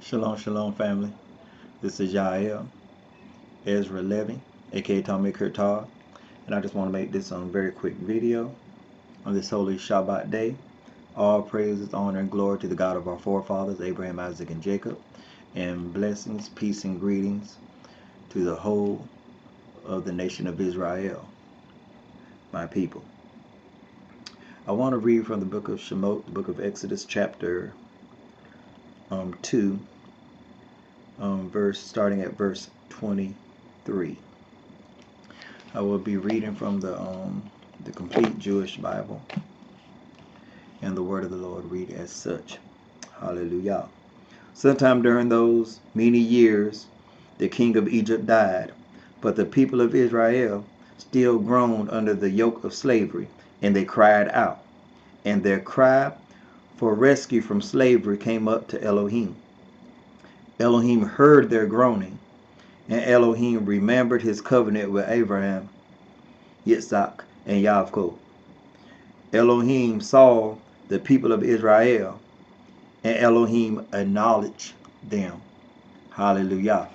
Shalom, shalom, family. This is Yael, Ezra Levy, aka Tommy Kurtar, and I just want to make this very quick video on this holy Shabbat day. All praises, honor, and glory to the God of our forefathers, Abraham, Isaac, and Jacob, and blessings, peace, and greetings to the whole of the nation of Israel, my people. I want to read from the book of Shemot, the book of Exodus, chapter 2. Starting at verse 23. I will be reading from the complete Jewish Bible, and the word of the Lord read as such. Hallelujah. Sometime during those many years, the king of Egypt died, but the people of Israel still groaned under the yoke of slavery, and they cried out. And their cry for rescue from slavery came up to Elohim. Elohim heard their groaning, and Elohim remembered his covenant with Abraham, Yitzhak, and Yaakov. Elohim saw the people of Israel, and Elohim acknowledged them. Hallelujah.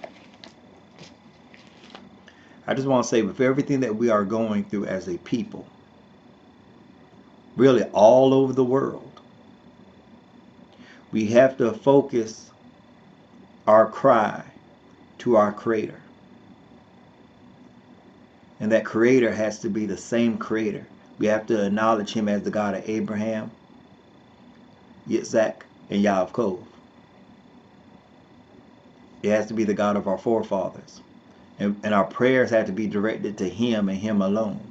I just want to say, with everything that we are going through as a people, really all over the world, we have to focus our cry to our Creator. And that Creator has to be the same Creator. We have to acknowledge Him as the God of Abraham, Yitzhak, and Yaakov. It has to be the God of our forefathers. And our prayers have to be directed to Him and Him alone.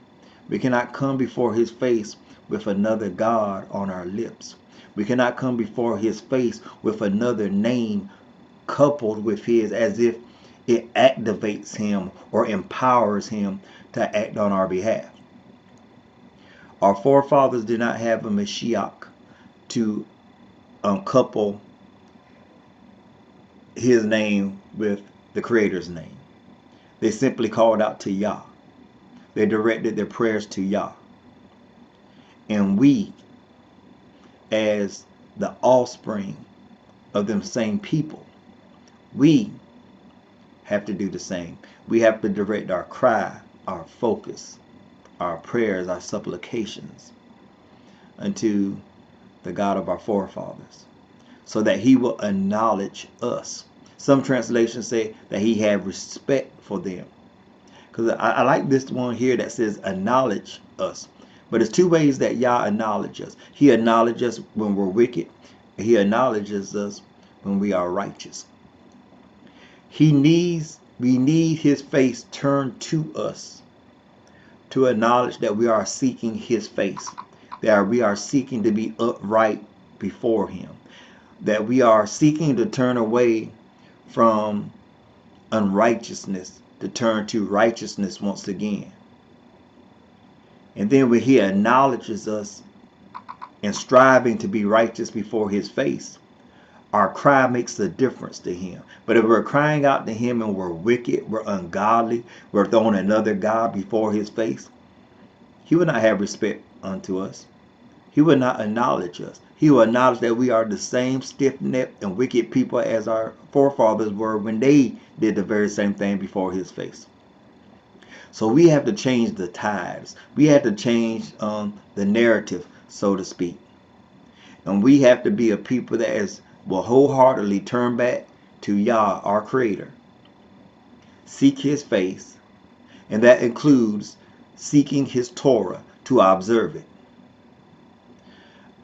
We cannot come before His face with another God on our lips. We cannot come before His face with another name coupled with His, as if it activates Him or empowers Him to act on our behalf. Our forefathers did not have a Mashiach to couple His name with the Creator's name. They simply called out to Yah. They directed their prayers to Yah. And we, as the offspring of them same people, we have to do the same. We have to direct our cry, our focus, our prayers, our supplications unto the God of our forefathers, so that He will acknowledge us. Some translations say that He had respect for them. Because I like this one here that says acknowledge us. But there's two ways that Yah acknowledges us. He acknowledges us when we're wicked. And He acknowledges us when we are righteous. We need His face turned to us to acknowledge that we are seeking His face, that we are seeking to be upright before Him, that we are seeking to turn away from unrighteousness to turn to righteousness once again. And then when He acknowledges us in striving to be righteous before His face, our cry makes a difference to Him. But if we're crying out to Him and we're wicked, we're ungodly, we're throwing another God before His face, He will not have respect unto us. He will not acknowledge us. He will acknowledge that we are the same stiff-necked and wicked people as our forefathers were when they did the very same thing before His face. So we have to change the tides. We have to change the narrative, so to speak. And we have to be a people that will wholeheartedly turn back to Yah, our Creator, seek His face, and that includes seeking His Torah to observe it.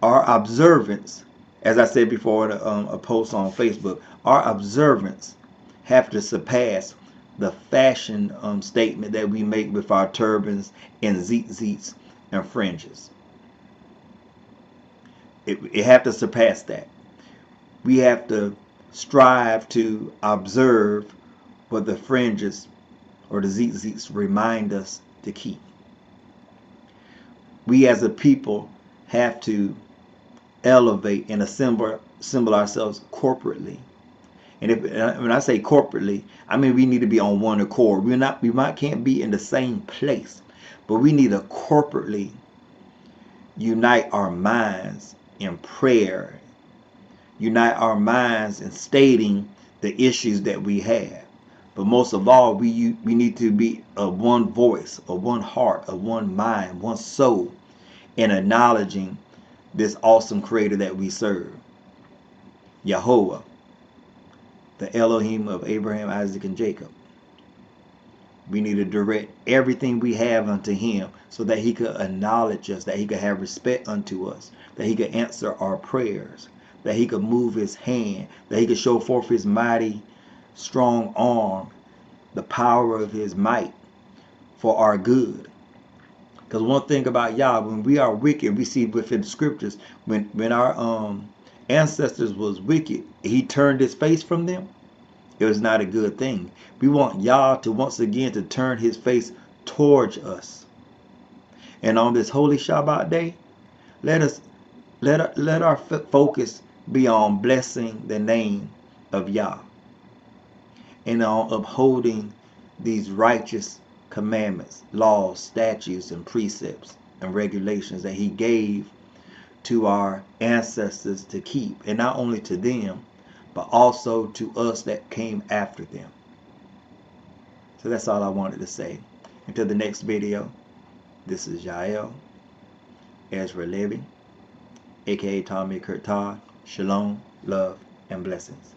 Our observance, as I said before in a post on Facebook, our observance have to surpass the fashion statement that we make with our turbans and tzitzits and fringes. It have to surpass that. We have to strive to observe what the fringes or the tzitzits remind us to keep. We as a people have to elevate and assemble ourselves corporately. And when I say corporately, I mean we need to be on one accord. Can't be in the same place, but we need to corporately unite our minds in prayer unite our minds in stating the issues that we have. But most of all, we need to be of one voice, of one heart, of one mind, one soul, in acknowledging this awesome creator that we serve, Yahweh, the Elohim of Abraham, Isaac, and Jacob. We need to direct everything we have unto him so that he could acknowledge us, that he could have respect unto us, that he could answer our prayers, that he could move his hand, that he could show forth his mighty, strong arm, the power of his might for our good. Because one thing about Yah, when we are wicked, we see within the scriptures, when our ancestors was wicked, he turned his face from them. It was not a good thing. We want Yah to once again to turn his face towards us. And on this holy Shabbat day, let our focus be on blessing the name of Yah and on upholding these righteous commandments, laws, statutes, and precepts and regulations that he gave to our ancestors to keep, and not only to them, but also to us that came after them. So that's all I wanted to say. Until the next video, this is Yael Ezra Levy, aka Tommy Kurtad. Shalom, love, and blessings.